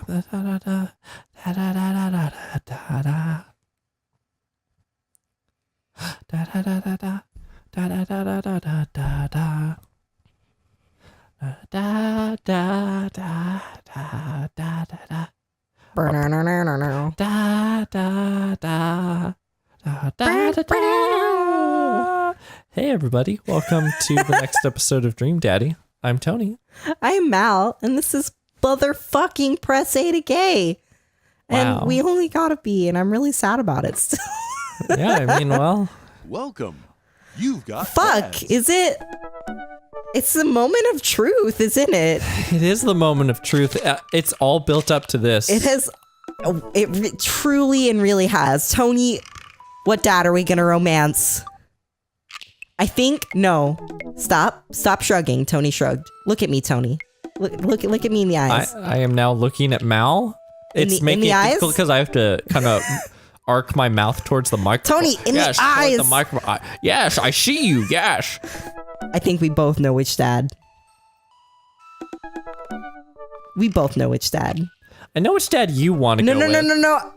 Hey everybody, welcome to the next episode of Dream Daddy. I'm Tony. I'm Mal, and this is motherfucking Press A to Gay. And we only got a B, and I'm really sad about it still. Yeah, I mean, well. Welcome. You've got Fuck, ads. is it? It's the moment of truth, isn't it? It is the moment of truth. It's all built up to this. It has, it truly and really has. Tony, what dad are we gonna romance? I think, no. Stop shrugging. Tony shrugged. Look at me, Tony. Look at me in the eyes. I am now looking at Mal. It's making it difficult because I have to kind of arc my mouth towards the microphone. Tony, in the eyes. The microphone. Yes, I see you. Yes. I think we both know which dad. We both know which dad. I know which dad you want to go with. No.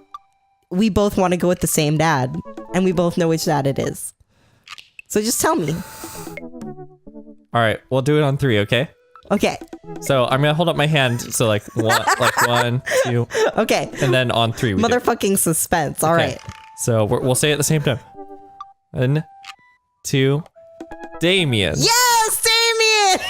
We both want to go with the same dad. And we both know which dad it is. So just tell me. All right, we'll do it on 3, okay? Okay. So I'm gonna hold up my hand. So like 1, 2. Okay. And then on 3. We Motherfucking suspense. All right. So we'll say it at the same time. 1, 2. Damien. Yes, Damien!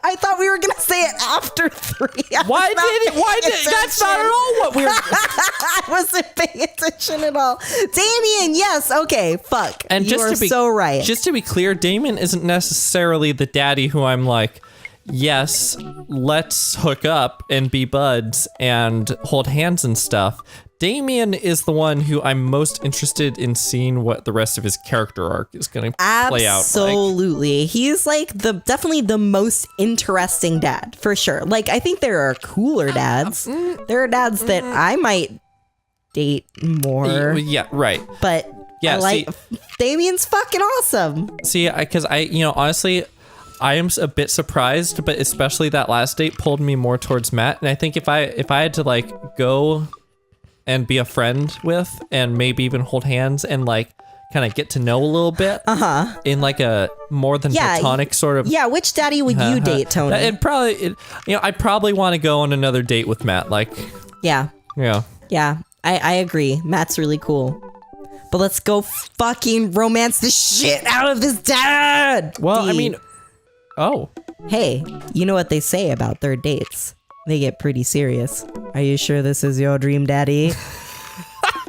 I thought we were gonna say it after 3. Why did that's not at all what we were. I wasn't paying attention at all. Damien, yes, okay, fuck. And you are so right. Just to be clear, Damien isn't necessarily the daddy who I'm like, yes, let's hook up and be buds and hold hands and stuff. Damien is the one who I'm most interested in seeing what the rest of his character arc is going to play out. Absolutely. He's like definitely the most interesting dad, for sure. Like, I think there are cooler dads. There are dads that I might date more. Yeah, right. But yeah, Damien's fucking awesome. See, because honestly, I am a bit surprised, but especially that last date pulled me more towards Matt. And I think if I had to like go and be a friend with and maybe even hold hands and like kind of get to know a little bit in like a more than platonic sort of. Yeah, which daddy would you date, Tony? I'd probably want to go on another date with Matt. Like, yeah, I agree. Matt's really cool. But let's go fucking romance the shit out of this dad. Well, I mean, hey, you know what they say about third dates? They get pretty serious. Are you sure this is your dream daddy?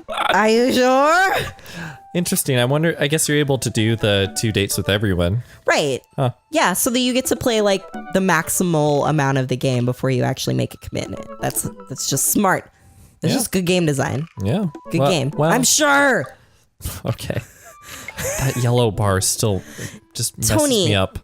Are you sure? Interesting. I guess you're able to do the 2 dates with everyone. Right. Huh. Yeah, so that you get to play like the maximal amount of the game before you actually make a commitment. That's just smart. It's just good game design. Yeah. Good game. Well, I'm sure. Okay. That yellow bar still just messes me up.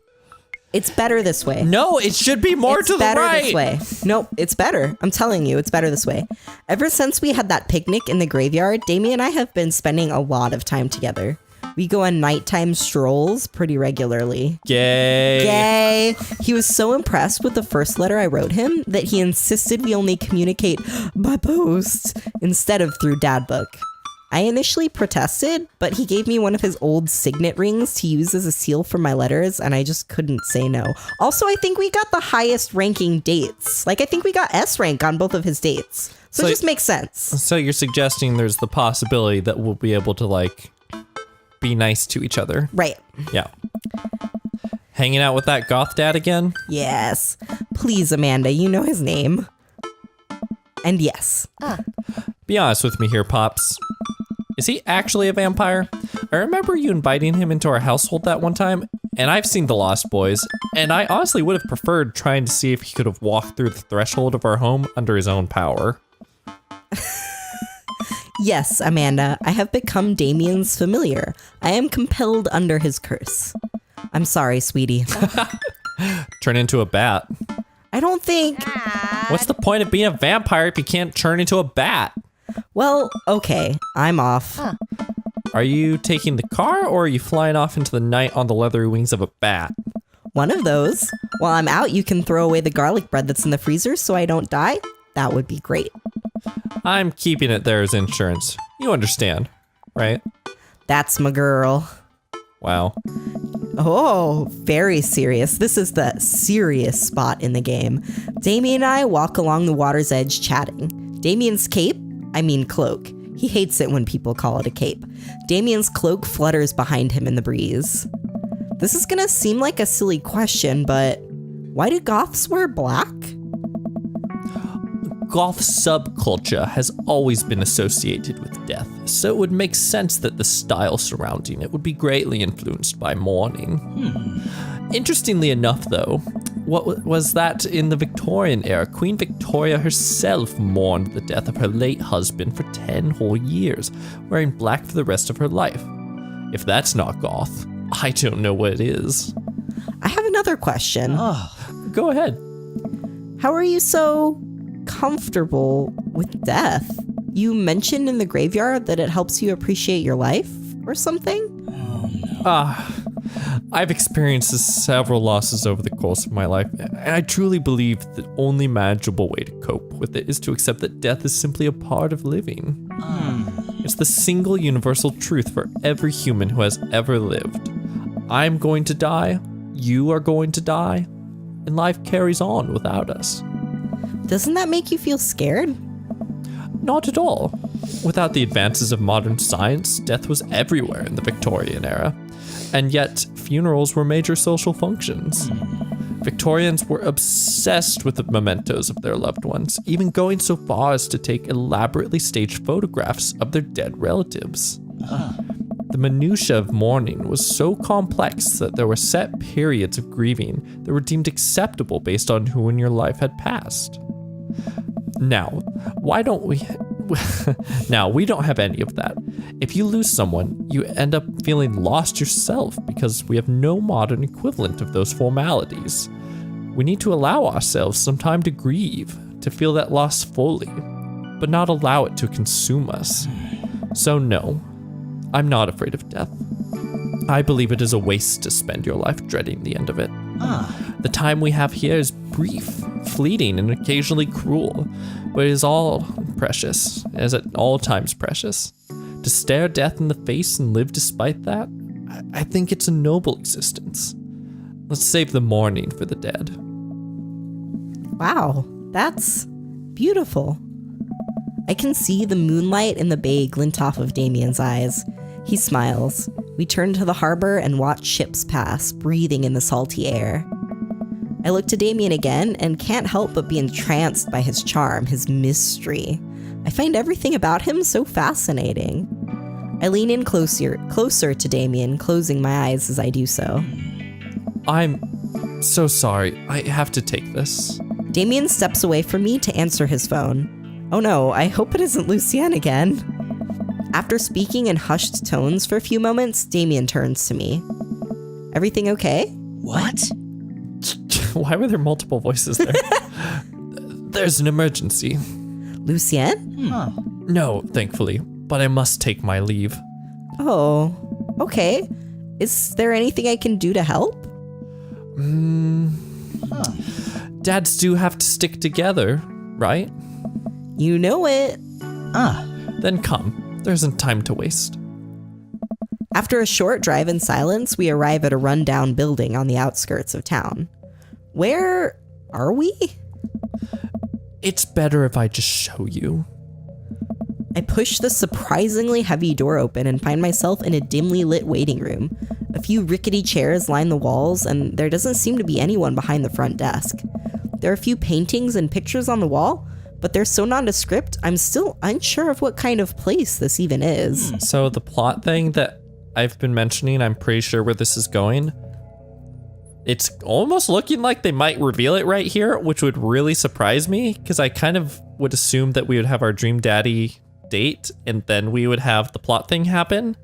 It's better this way. No, it should be more to the right. It's better this way. Nope, it's better. I'm telling you, it's better this way. Ever since we had that picnic in the graveyard, Damien and I have been spending a lot of time together. We go on nighttime strolls pretty regularly. Gay. He was so impressed with the first letter I wrote him that he insisted we only communicate by post instead of through dad book. I initially protested, but he gave me one of his old signet rings to use as a seal for my letters, and I just couldn't say no. Also, I think we got the highest ranking dates. Like, I think we got S rank on both of his dates. So it just makes sense. So you're suggesting there's the possibility that we'll be able to, like, be nice to each other. Right. Yeah. Hanging out with that goth dad again? Yes. Please, Amanda, you know his name. And yes. Be honest with me here, Pops. Is he actually a vampire? I remember you inviting him into our household that one time, and I've seen The Lost Boys, and I honestly would have preferred trying to see if he could have walked through the threshold of our home under his own power. Yes, Amanda, I have become Damien's familiar. I am compelled under his curse. I'm sorry, sweetie. Turn into a bat. I don't think... What's the point of being a vampire if you can't turn into a bat? Well, okay, I'm off. Are you taking the car, or are you flying off into the night on the leathery wings of a bat? One of those. While I'm out, you can throw away the garlic bread that's in the freezer so I don't die. that would be great. I'm keeping it there as insurance. You understand, right? That's my girl. Wow. Oh, very serious. This is the serious spot in the game. Damien and I walk along the water's edge chatting. Damien's cloak. He hates it when people call it a cape. Damien's cloak flutters behind him in the breeze. This is gonna seem like a silly question, but why do goths wear black? Goth subculture has always been associated with death, so it would make sense that the style surrounding it would be greatly influenced by mourning. Interestingly enough, though, what was that in the Victorian era? Queen Victoria herself mourned the death of her late husband for 10 whole years, wearing black for the rest of her life. If that's not goth, I don't know what is. I have another question. Go ahead. How are you so comfortable with death? You mentioned in the graveyard that it helps you appreciate your life or something? I've experienced several losses over the course of my life, and I truly believe the only manageable way to cope with it is to accept that death is simply a part of living. It's the single universal truth for every human who has ever lived. I'm going to die, you are going to die, and life carries on without us. Doesn't that make you feel scared? Not at all. Without the advances of modern science, death was everywhere in the Victorian era. And yet, funerals were major social functions. Victorians were obsessed with the mementos of their loved ones, even going so far as to take elaborately staged photographs of their dead relatives. The minutiae of mourning was so complex that there were set periods of grieving that were deemed acceptable based on who in your life had passed. Now, we don't have any of that. If you lose someone, you end up feeling lost yourself because we have no modern equivalent of those formalities. We need to allow ourselves some time to grieve, to feel that loss fully, but not allow it to consume us. So no, I'm not afraid of death. I believe it is a waste to spend your life dreading the end of it. The time we have here is brief, fleeting, and occasionally cruel, but it is all precious, as at all times precious. To stare death in the face and live despite that, I think it's a noble existence. Let's save the mourning for the dead. Wow, that's beautiful. I can see the moonlight in the bay glint off of Damien's eyes. He smiles. We turn to the harbor and watch ships pass, breathing in the salty air. I look to Damien again and can't help but be entranced by his charm, his mystery. I find everything about him so fascinating. I lean in closer to Damien, closing my eyes as I do so. I'm so sorry. I have to take this. Damien steps away from me to answer his phone. Oh no, I hope it isn't Lucienne again. After speaking in hushed tones for a few moments, Damien turns to me. Everything okay? What? Why were there multiple voices there? There's an emergency. Lucienne? No, thankfully, but I must take my leave. Oh, okay. Is there anything I can do to help? Dads do have to stick together, right? You know it. Then come. There isn't time to waste. After a short drive in silence, we arrive at a rundown building on the outskirts of town. Where are we? It's better if I just show you. I push the surprisingly heavy door open and find myself in a dimly lit waiting room. A few rickety chairs line the walls, and there doesn't seem to be anyone behind the front desk. There are a few paintings and pictures on the wall, but they're so nondescript, I'm still unsure of what kind of place this even is. So the plot thing that I've been mentioning, I'm pretty sure where this is going. It's almost looking like they might reveal it right here, which would really surprise me, because I kind of would assume that we would have our Dream Daddy date, and then we would have the plot thing happen.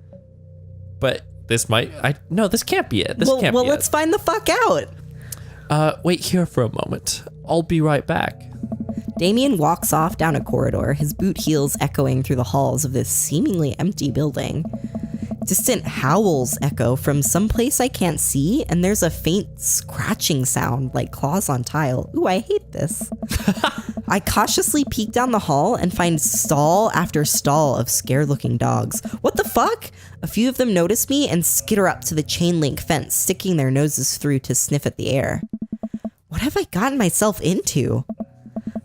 But this this can't be it. This can't be it. Let's find the fuck out. Wait here for a moment. I'll be right back. Damien walks off down a corridor, his boot heels echoing through the halls of this seemingly empty building. Distant howls echo from someplace I can't see, and there's a faint scratching sound like claws on tile. Ooh, I hate this. I cautiously peek down the hall and find stall after stall of scared-looking dogs. What the fuck? A few of them notice me and skitter up to the chain link fence, sticking their noses through to sniff at the air. What have I gotten myself into?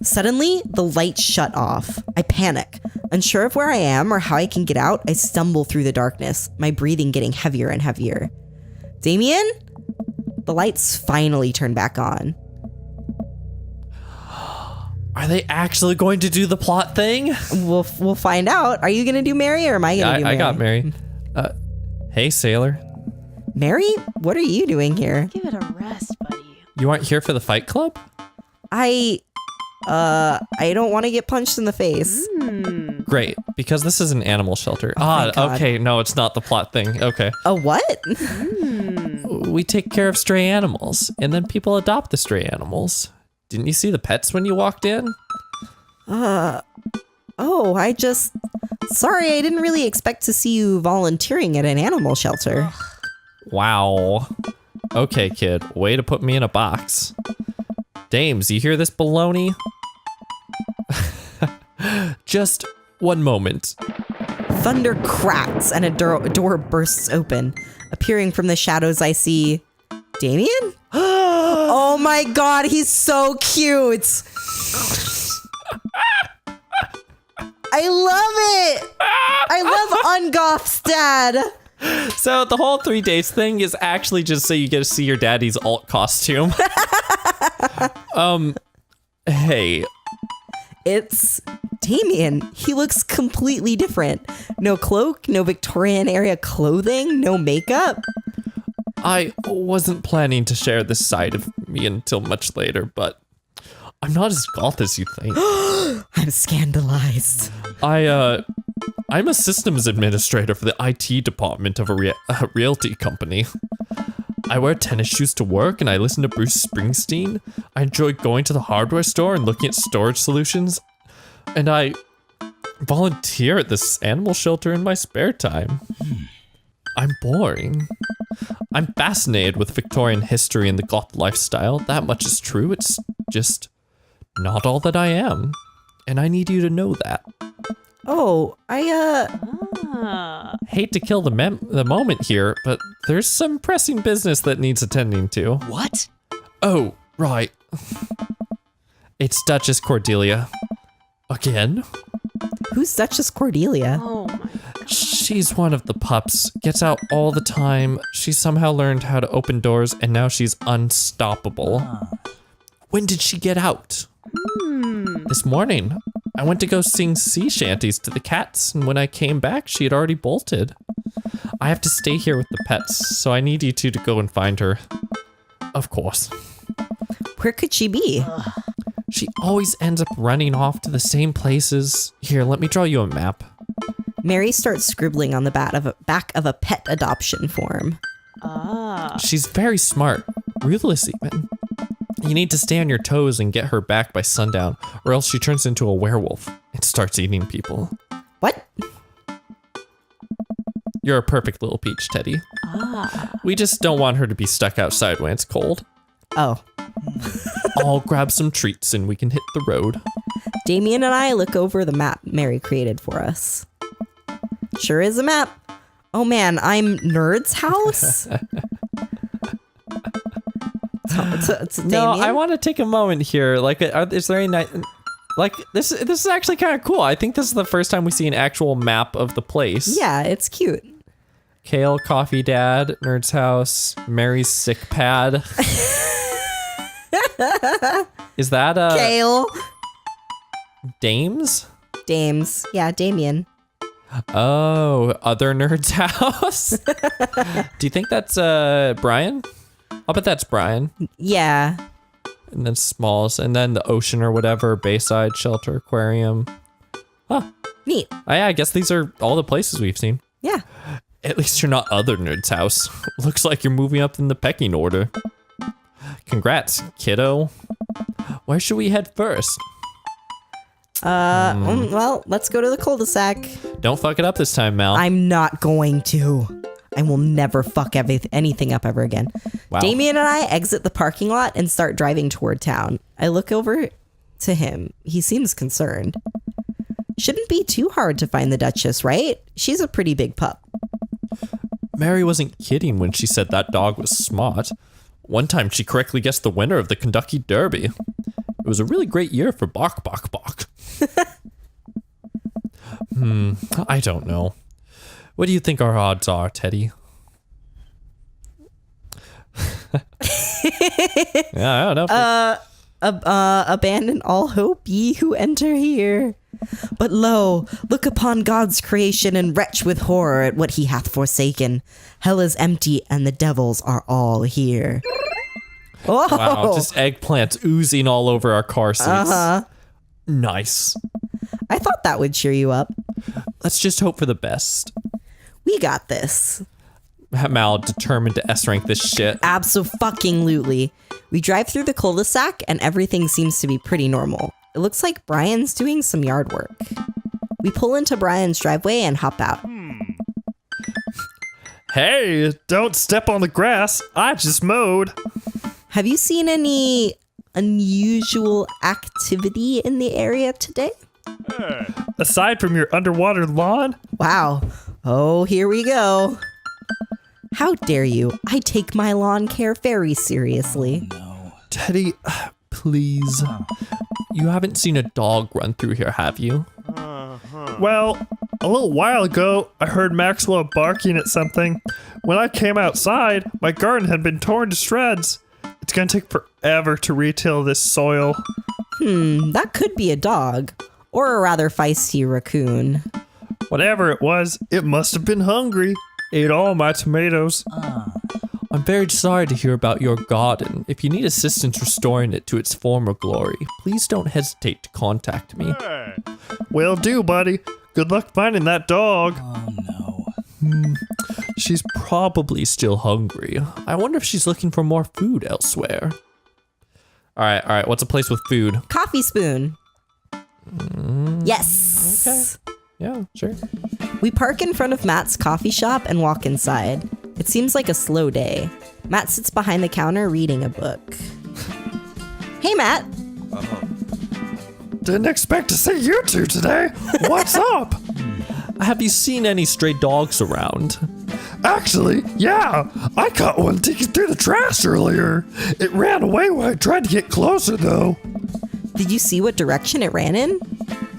Suddenly, the lights shut off. I panic. Unsure of where I am or how I can get out, I stumble through the darkness, my breathing getting heavier and heavier. Damien? The lights finally turn back on. Are they actually going to do the plot thing? We'll find out. Are you going to do Mary or am I going to do Mary? I got Mary. Hey, sailor. Mary? What are you doing here? Give it a rest, buddy. You aren't here for the fight club? I don't want to get punched in the face. Great, because this is an animal shelter. God. Okay, no, it's not the plot thing. Okay. A what? We take care of stray animals, and then people adopt the stray animals. Didn't you see the pets when you walked in? Sorry, I didn't really expect to see you volunteering at an animal shelter. Wow. Okay, kid, way to put me in a box. Dames, you hear this baloney? Just one moment. Thunder cracks and a door bursts open. Appearing from the shadows, I see Damien? Oh my god, he's so cute. I love it. I love Ungoff's dad. So the whole 3 days thing is actually just so you get to see your daddy's alt costume. Hey. It's Damien. He looks completely different. No cloak, no Victorian era clothing, no makeup. I wasn't planning to share this side of me until much later, but I'm not as goth as you think. I'm scandalized. I'm a systems administrator for the IT department of a realty company. I wear tennis shoes to work and I listen to Bruce Springsteen. I enjoy going to the hardware store and looking at storage solutions. And I volunteer at this animal shelter in my spare time. I'm boring. I'm fascinated with Victorian history and the goth lifestyle. That much is true. It's just not all that I am. And I need you to know that. Oh, Hate to kill the moment here, but there's some pressing business that needs attending to. What? Oh, right. It's Duchess Cordelia. Again? Who's Duchess Cordelia? Oh my god. She's one of the pups. Gets out all the time. She somehow learned how to open doors, and now she's unstoppable. When did she get out? This morning. I went to go sing sea shanties to the cats, and when I came back, she had already bolted. I have to stay here with the pets, so I need you two to go and find her. Of course. Where could she be? She always ends up running off to the same places. Here, let me draw you a map. Mary starts scribbling on the back of a pet adoption form. She's very smart. Ruthless even. You need to stay on your toes and get her back by sundown, or else she turns into a werewolf and starts eating people. What? You're a perfect little peach, Teddy. We just don't want her to be stuck outside when it's cold. Oh. I'll grab some treats and we can hit the road. Damien and I look over the map Mary created for us. Sure is a map. Oh man, I'm Nerd's house? No, I want to take a moment here. Like, is there any night? Like, this is actually kind of cool. I think this is the first time we see an actual map of the place. Yeah, it's cute. Kale, Coffee Dad, Nerd's house, Mary's sick pad. Is that Kale. Dames? Dames. Yeah, Damien. Oh, other Nerd's house? Do you think that's Brian? I'll bet that's Brian. Yeah. And then Smalls, and then the ocean or whatever, Bayside, Shelter, Aquarium. Huh. Neat. I guess these are all the places we've seen. Yeah. At least you're not other Nerd's house. Looks like you're moving up in the pecking order. Congrats, kiddo. Where should we head first? Well, let's go to the cul-de-sac. Don't fuck it up this time, Mal. I'm not going to. I will never fuck anything up ever again. Wow. Damien and I exit the parking lot and start driving toward town. I look over to him. He seems concerned. Shouldn't be too hard to find the Duchess, right? She's a pretty big pup. Mary wasn't kidding when she said that dog was smart. One time she correctly guessed the winner of the Kentucky Derby. It was a really great year for Bok Bok Bok. I don't know. What do you think our odds are, Teddy? Yeah, I don't know. Abandon all hope, ye who enter here. But lo, look upon God's creation and retch with horror at what he hath forsaken. Hell is empty and the devils are all here. Oh, Wow, just eggplants oozing all over our car seats. Nice. I thought that would cheer you up. Let's just hope for the best. We got this. Mal determined to S-rank this shit. Abso-fucking-lutely. We drive through the cul-de-sac and everything seems to be pretty normal. It looks like Brian's doing some yard work. We pull into Brian's driveway and hop out. Hey, don't step on the grass. I just mowed. Have you seen any unusual activity in the area today? Aside from your underwater lawn, Wow. Oh, here we go. How dare you? I take my lawn care very seriously. Teddy, please. You haven't seen a dog run through here, have you? well, a little while ago, I heard Maxwell barking at something. When I came outside, my garden had been torn to shreds. It's gonna take forever to retill this soil. That could be a dog. Or a rather feisty raccoon. Whatever it was, it must have been hungry. Ate all my tomatoes. I'm very sorry to hear about your garden. If you need assistance restoring it to its former glory, please don't hesitate to contact me. Will do, buddy. Good luck finding that dog. She's probably still hungry. I wonder if she's looking for more food elsewhere. All right. What's a place with food? Coffee spoon. Yes. Yeah, sure. We park in front of Matt's coffee shop and walk inside. It seems like a slow day. Matt sits behind the counter reading a book. Hey, Matt. Didn't expect to see you two today. What's up? Have you seen any stray dogs around? Actually, yeah. I caught one digging through the trash earlier. It ran away when I tried to get closer, though. Did you see what direction it ran in?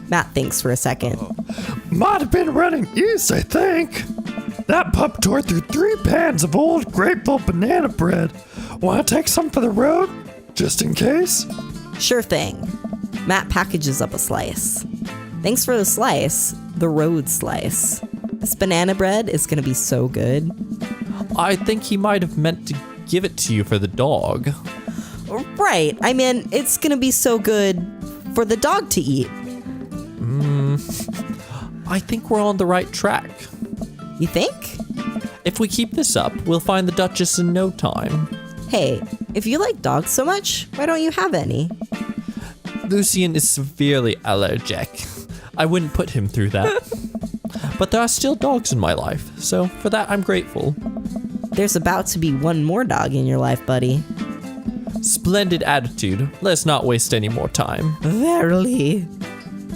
Matt thinks for a second. Might have been running east, I think. That pup tore through 3 pans of old grateful banana bread. Want to take some for the road? Just in case? Sure thing. Matt packages up a slice. Thanks for the slice. The road slice. This banana bread is going to be so good. I think he might have meant to give it to you for the dog. Right. I mean, it's going to be so good for the dog to eat. I think we're on the right track. You think? If we keep this up, we'll find the Duchess in no time. Hey, if you like dogs so much, why don't you have any? Lucien is severely allergic. I wouldn't put him through that. But there are still dogs in my life, so for that I'm grateful. There's about to be one more dog in your life, buddy. Splendid attitude. Let's not waste any more time. Verily.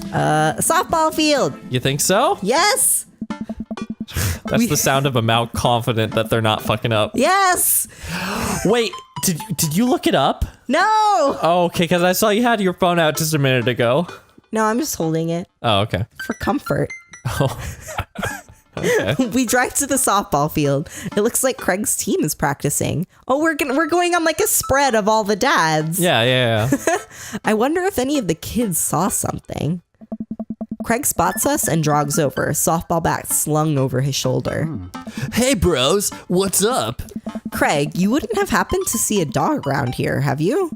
Softball field. You think so? Yes. That's the sound of a mouth confident that they're not fucking up. Yes. Wait, did you look it up? No. Oh, okay, because I saw you had your phone out just a minute ago. No, I'm just holding it Oh, okay. for comfort. Oh. Okay. We drive to the softball field. It looks like Craig's team is practicing. Oh, we're going on like a spread of all the dads. Yeah. I wonder if any of the kids saw something. Craig spots us and jogs over, softball bat slung over his shoulder. Hey, bros, what's up? Craig, you wouldn't have happened to see a dog around here, have you?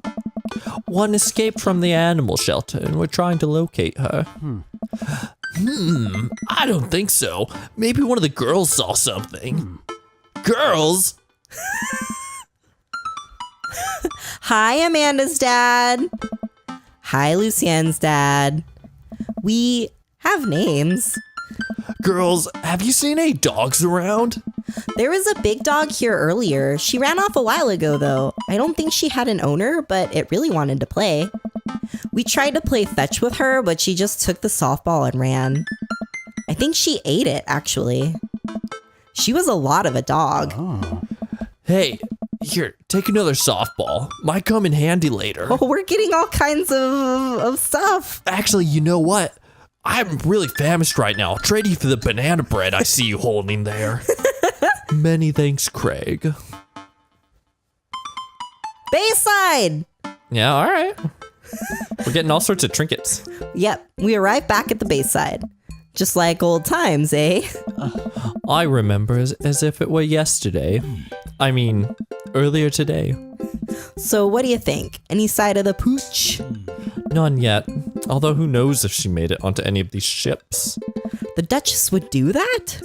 One escaped from the animal shelter and we're trying to locate her. I don't think so. Maybe one of the girls saw something. Girls? Hi, Amanda's dad. Hi, Lucienne's dad. We have names. Girls, have you seen any dogs around? There was a big dog here earlier. She ran off a while ago, though. I don't think she had an owner, but it really wanted to play. We tried to play fetch with her, but she just took the softball and ran. I think she ate it, actually. She was a lot of a dog. Hey, here, take another softball. Might come in handy later. Oh, we're getting all kinds of stuff. Actually, you know what? I'm really famished right now. I'll trade you for the banana bread I see you holding there. Many thanks, Craig. Bayside! Yeah, all right. We're getting all sorts of trinkets. Yep, we arrived back at the Bayside. Just like old times, eh? I remember as if it were yesterday. I mean, earlier today. So what do you think? Any side of the pooch? None yet. Although who knows if she made it onto any of these ships. The Duchess would do that?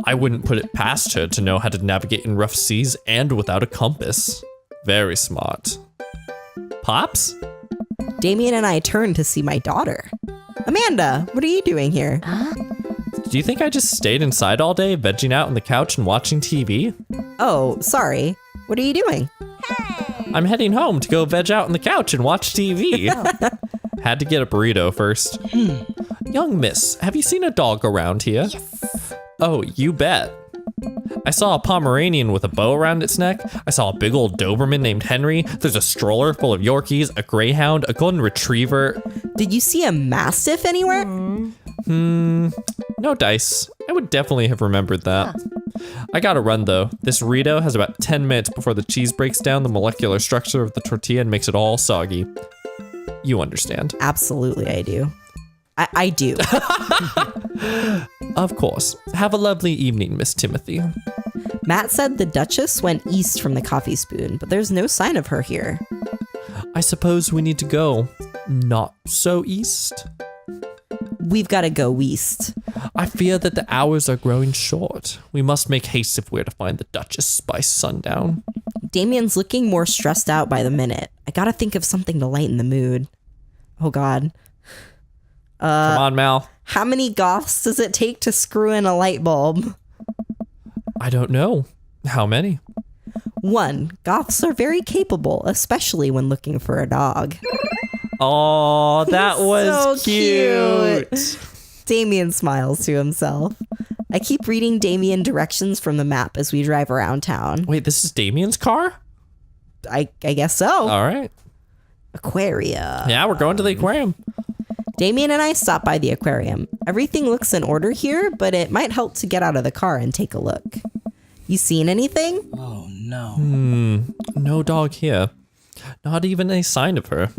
I wouldn't put it past her to know how to navigate in rough seas and without a compass. Very smart. Pops? Damien and I turned to see my daughter. Amanda, what are you doing here? Do you think I just stayed inside all day, vegging out on the couch and watching TV? Oh, sorry. What are you doing? I'm heading home to go veg out on the couch and watch TV. Had to get a burrito first. Young miss, have you seen a dog around here? Yes. Oh, you bet. I saw a Pomeranian with a bow around its neck. I saw a big old Doberman named Henry. There's a stroller full of Yorkies, a Greyhound, a Golden Retriever. Did you see a Mastiff anywhere? No dice. I would definitely have remembered that. I gotta run though. This Rito has about 10 minutes before the cheese breaks down the molecular structure of the tortilla and makes it all soggy. You understand. Absolutely, I do. I do. Of course. Have a lovely evening, Miss Timothy. Matt said the Duchess went east from the coffee spoon, but there's no sign of her here. I suppose we need to go not so east. We've got to go west. I fear that the hours are growing short. We must make haste if we're to find the Duchess by sundown. Damien's looking more stressed out by the minute. I gotta think of something to lighten the mood. Oh God. Come on, Mal. How many goths does it take to screw in a light bulb? I don't know. How many? 1. Goths are very capable, especially when looking for a dog. Oh, that was So cute. Damien smiles to himself. I keep reading Damien directions from the map as we drive around town. Wait, this is Damien's car? I guess so. All right. Aquaria. Yeah, we're going to the aquarium. Damien and I stop by the aquarium. Everything looks in order here, but it might help to get out of the car and take a look. You seen anything? Oh no. No dog here. Not even a sign of her.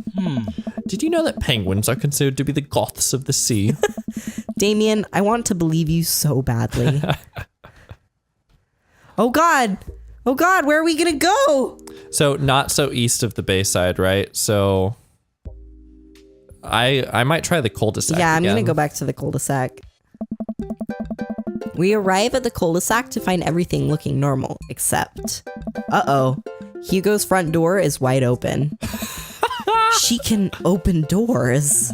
Did you know that penguins are considered to be the goths of the sea? Damien, I want to believe you so badly. Oh God, where are we gonna go? So not so east of the Bayside, right? So I might try the cul-de-sac Yeah, I'm again. gonna go back to the cul-de-sac. We arrive at the cul-de-sac to find everything looking normal, except... Uh-oh. Hugo's front door is wide open. She can open doors.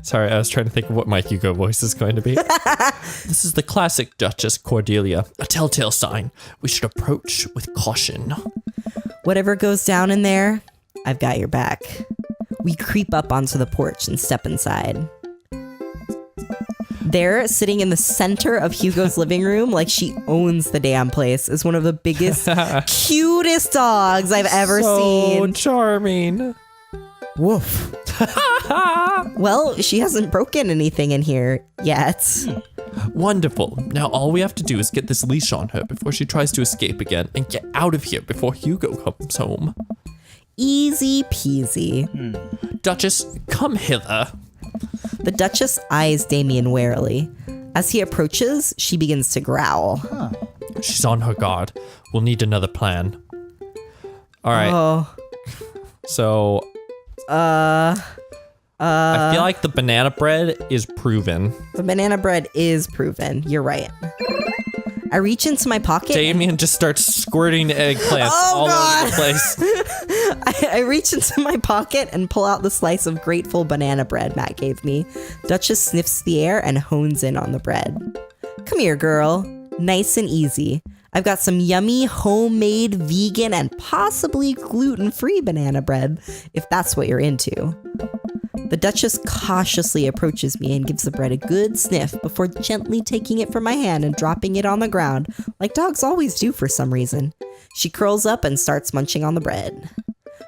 Sorry, I was trying to think of what my Hugo voice is going to be. This is the classic Duchess Cordelia, a telltale sign. We should approach with caution. Whatever goes down in there, I've got your back. We creep up onto the porch and step inside. There, sitting in the center of Hugo's living room, like she owns the damn place, is one of the biggest, cutest dogs I've ever seen. Charming. Woof. Well, she hasn't broken anything in here yet. Wonderful. Now all we have to do is get this leash on her before she tries to escape again and get out of here before Hugo comes home. Easy peasy. Duchess, come hither. The Duchess eyes Damien warily. As he approaches, she begins to growl. She's on her guard. We'll need another plan. All right. Oh. So I feel like the banana bread is proven. The banana bread is proven. You're right. I reach into my pocket. Damien just starts squirting eggplants all over the place. I reach into my pocket and pull out the slice of grateful banana bread Matt gave me. Duchess sniffs the air and hones in on the bread. Come here, girl. Nice and easy. I've got some yummy homemade vegan and possibly gluten-free banana bread, if that's what you're into. The Duchess cautiously approaches me and gives the bread a good sniff before gently taking it from my hand and dropping it on the ground, like dogs always do for some reason. She curls up and starts munching on the bread.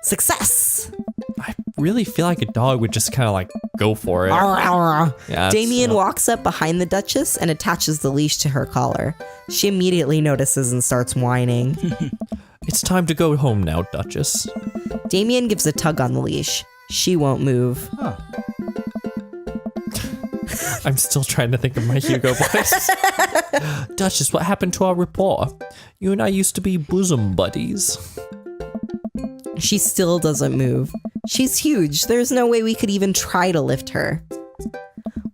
Success! I really feel like a dog would just kind of like go for it. Yeah, Damien walks up behind the Duchess and attaches the leash to her collar. She immediately notices and starts whining. It's time to go home now, Duchess. Damien gives a tug on the leash. She won't move. I'm still trying to think of my Hugo voice. Duchess, what happened to our rapport? You and I used to be bosom buddies. She still doesn't move. She's huge. There's no way we could even try to lift her.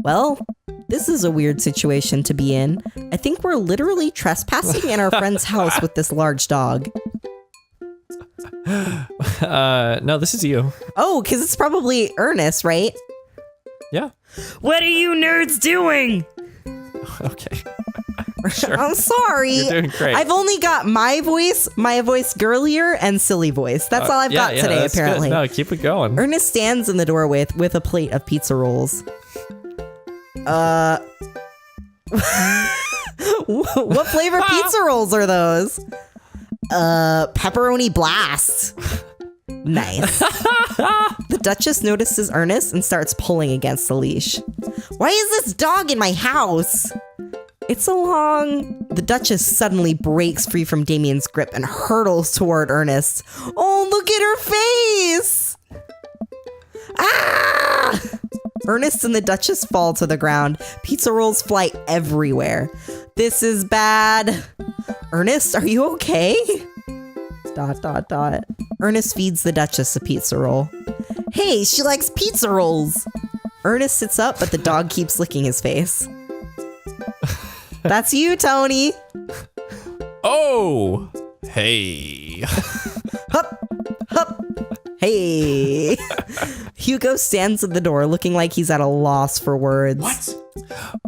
Well, this is a weird situation to be in. I think we're literally trespassing in our friend's house with this large dog. No, this is you. Oh, because it's probably Ernest, right? Yeah. What are you nerds doing? Okay. Sure. I'm sorry. You're doing great. I've only got my voice girlier, and silly voice. That's all I've got today, that's apparently. Good. No, keep it going. Ernest stands in the doorway with a plate of pizza rolls. What flavor pizza rolls are those? Pepperoni blast. Nice. The Duchess notices Ernest and starts pulling against the leash. Why is this dog in my house? It's along. The Duchess suddenly breaks free from Damien's grip and hurtles toward Ernest. Oh, look at her face! Ah! Ernest and the Duchess fall to the ground. Pizza rolls fly everywhere. This is bad. Ernest, are you okay? ... Ernest feeds the Duchess a pizza roll. Hey, she likes pizza rolls. Ernest sits up, but the dog keeps licking his face. That's you, Tony. Oh, hey. Hup, hup, hey. Hugo stands at the door looking like he's at a loss for words.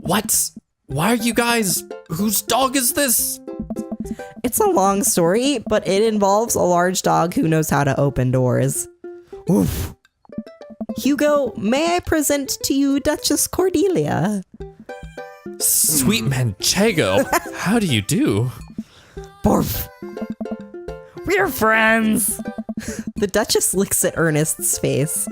What? Why are you guys? Whose dog is this? It's a long story, but it involves a large dog who knows how to open doors. Oof. Hugo, may I present to you Duchess Cordelia? Sweet Manchego. How do you do? Borf. We're friends. The Duchess looks at Ernest's face.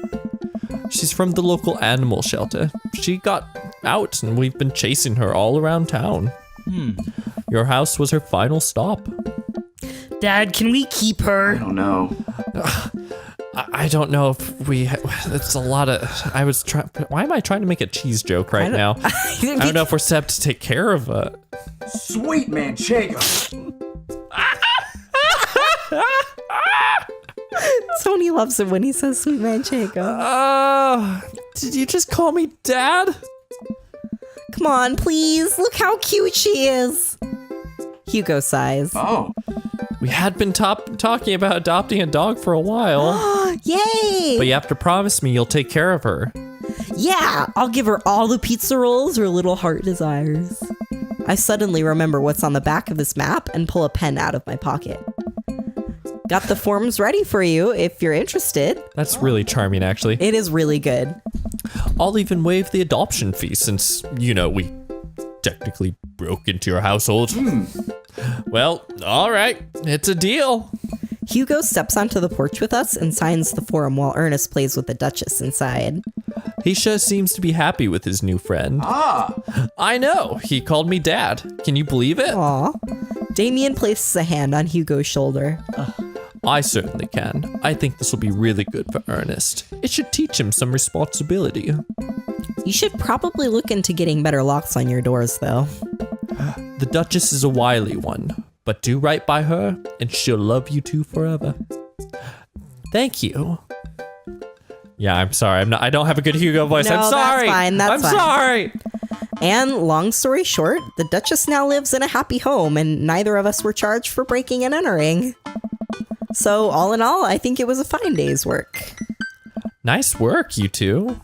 She's from the local animal shelter. She got out and we've been chasing her all around town. Your house was her final stop. Dad, can we keep her? I don't know. I don't know if we. It's a lot of. I was trying. Why am I trying to make a cheese joke right now? I don't know if we're set up to take care of it. Sweet Manchego. Tony loves it when he says sweet Manchego. Did you just call me Dad? Come on, please. Look how cute she is. Hugo sighs. Oh. We had been talking about adopting a dog for a while. Yay! But you have to promise me you'll take care of her. Yeah, I'll give her all the pizza rolls her little heart desires. I suddenly remember what's on the back of this map and pull a pen out of my pocket. Got the forms ready for you if you're interested. That's really charming, actually. It is really good. I'll even waive the adoption fee since, we technically broke into your household. Well, all right. It's a deal. Hugo steps onto the porch with us and signs the form while Ernest plays with the Duchess inside. He sure seems to be happy with his new friend. I know. He called me Dad. Can you believe it? Aw. Damien places a hand on Hugo's shoulder. I certainly can. I think this will be really good for Ernest. It should teach him some responsibility. You should probably look into getting better locks on your doors, though. The Duchess is a wily one, but do right by her, and she'll love you two forever. Thank you. Yeah, I'm sorry. I don't have a good Hugo voice. No, I'm sorry. That's fine. That's I'm fine. sorry. And long story short, the Duchess now lives in a happy home, and neither of us were charged for breaking and entering. So all in all, I think it was a fine day's work. Nice work, you two.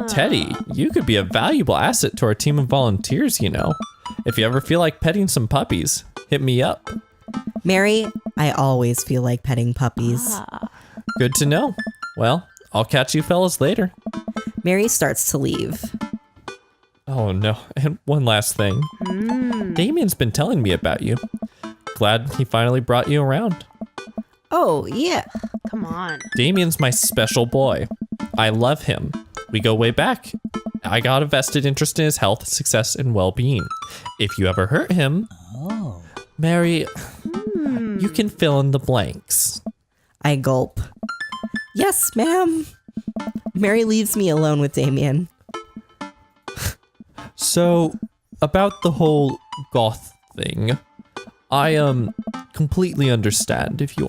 Teddy, you could be a valuable asset to our team of volunteers, If you ever feel like petting some puppies. hit me up. Mary, I always feel like petting puppies. Good to know. Well, I'll catch you fellas later. Mary starts to leave. Oh no, and one last thing. Damien's been telling me about you. Glad he finally brought you around. Oh, yeah. Come on. Damien's my special boy. I love him. We go way back. I got a vested interest in his health, success, and well-being. If you ever hurt him, Mary, you can fill in the blanks. I gulp. Yes, ma'am. Mary leaves me alone with Damien. So, about the whole goth thing, I completely understand if you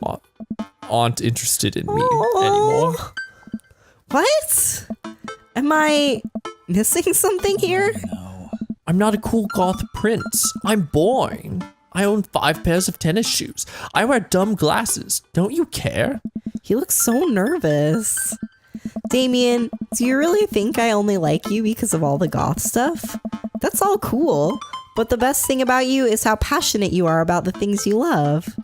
aren't interested in me anymore. What? Am I missing something here? I'm not a cool goth prince. I'm boring. I own 5 pairs of tennis shoes. I wear dumb glasses. Don't you care? He looks so nervous. Damien, do you really think I only like you because of all the goth stuff? That's all cool, but the best thing about you is how passionate you are about the things you love.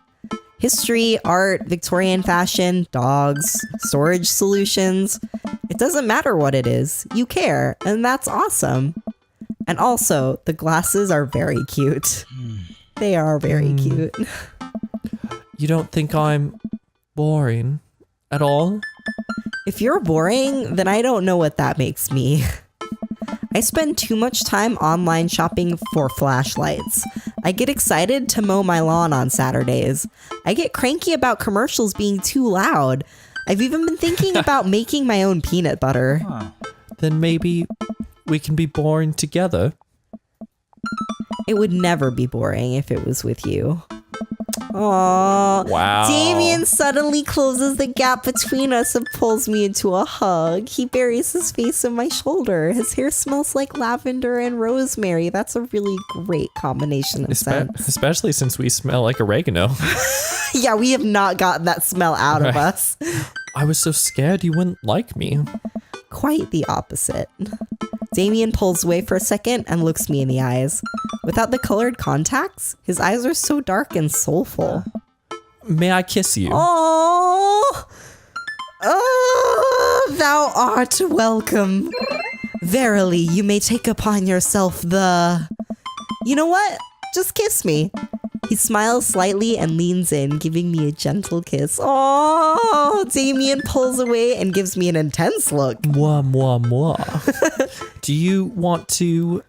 History, art, Victorian fashion, dogs, storage solutions. It doesn't matter what it is. You care, and that's awesome. And also, the glasses are very cute. They are very cute. You don't think I'm boring at all? If you're boring, then I don't know what that makes me. I spend too much time online shopping for flashlights. I get excited to mow my lawn on Saturdays. I get cranky about commercials being too loud. I've even been thinking about making my own peanut butter. Then maybe we can be boring together. It would never be boring if it was with you. Aww. Wow. Damien suddenly closes the gap between us and pulls me into a hug. He buries his face in my shoulder. His hair smells like lavender and rosemary. That's a really great combination of scents. Especially since we smell like oregano. Yeah, we have not gotten that smell out of us. I was so scared you wouldn't like me. Quite the opposite. Damien pulls away for a second and looks me in the eyes. Without the colored contacts, his eyes are so dark and soulful. May I kiss you? Oh, thou art welcome. Verily, you may take upon yourself the... You know what? Just kiss me. He smiles slightly and leans in, giving me a gentle kiss. Oh, Damien pulls away and gives me an intense look. Mwah, mwah, mwah. Do you want to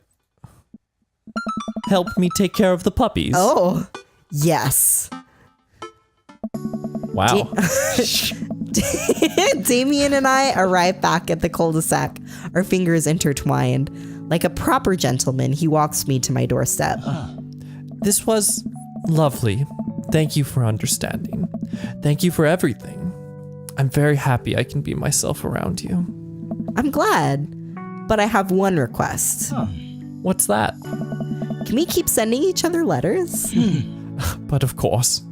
help me take care of the puppies? Oh, yes. Wow. Damien and I arrive back at the cul-de-sac, our fingers intertwined. Like a proper gentleman, he walks me to my doorstep. This was lovely. Thank you for understanding. Thank you for everything. I'm very happy I can be myself around you. I'm glad, but I have one request. What's that? Can we keep sending each other letters? But of course.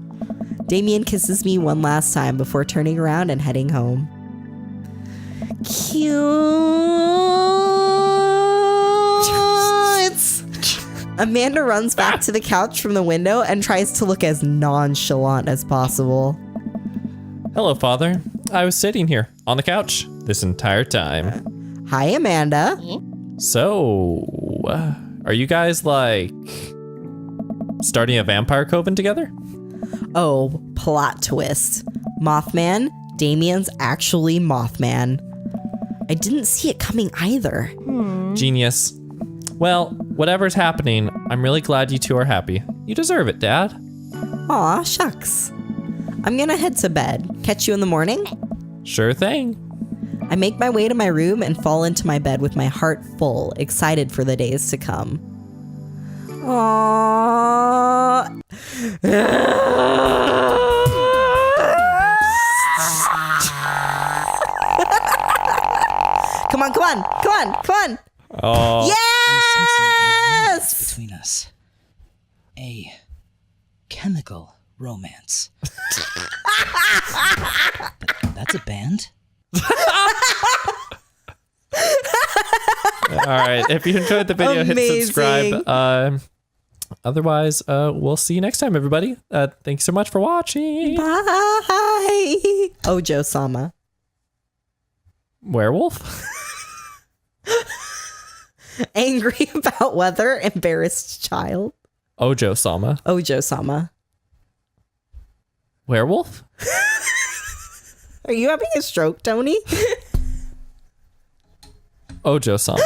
Damien kisses me one last time before turning around and heading home. Cute. Amanda runs back to the couch from the window and tries to look as nonchalant as possible. Hello, Father. I was sitting here on the couch this entire time. Hi, Amanda. So, are you guys like starting a vampire coven together? Oh, plot twist. Mothman, Damien's actually Mothman. I didn't see it coming either. Genius. Well, whatever's happening, I'm really glad you two are happy. You deserve it, Dad. Aw, shucks. I'm gonna head to bed. Catch you in the morning? Sure thing. I make my way to my room and fall into my bed with my heart full, excited for the days to come. Aww. Come on, come on, come on, come on. Oh. Yes! Between us. A chemical romance. That's a band? All right. If you enjoyed the video, hit Amazing. subscribe. otherwise, we'll see you next time, everybody. Thanks so much for watching. Bye. Ojo Sama. Werewolf? Angry about weather, embarrassed child. Ojo Sama. Ojo Sama. Werewolf? Are you having a stroke, Tony? Ojo Sama.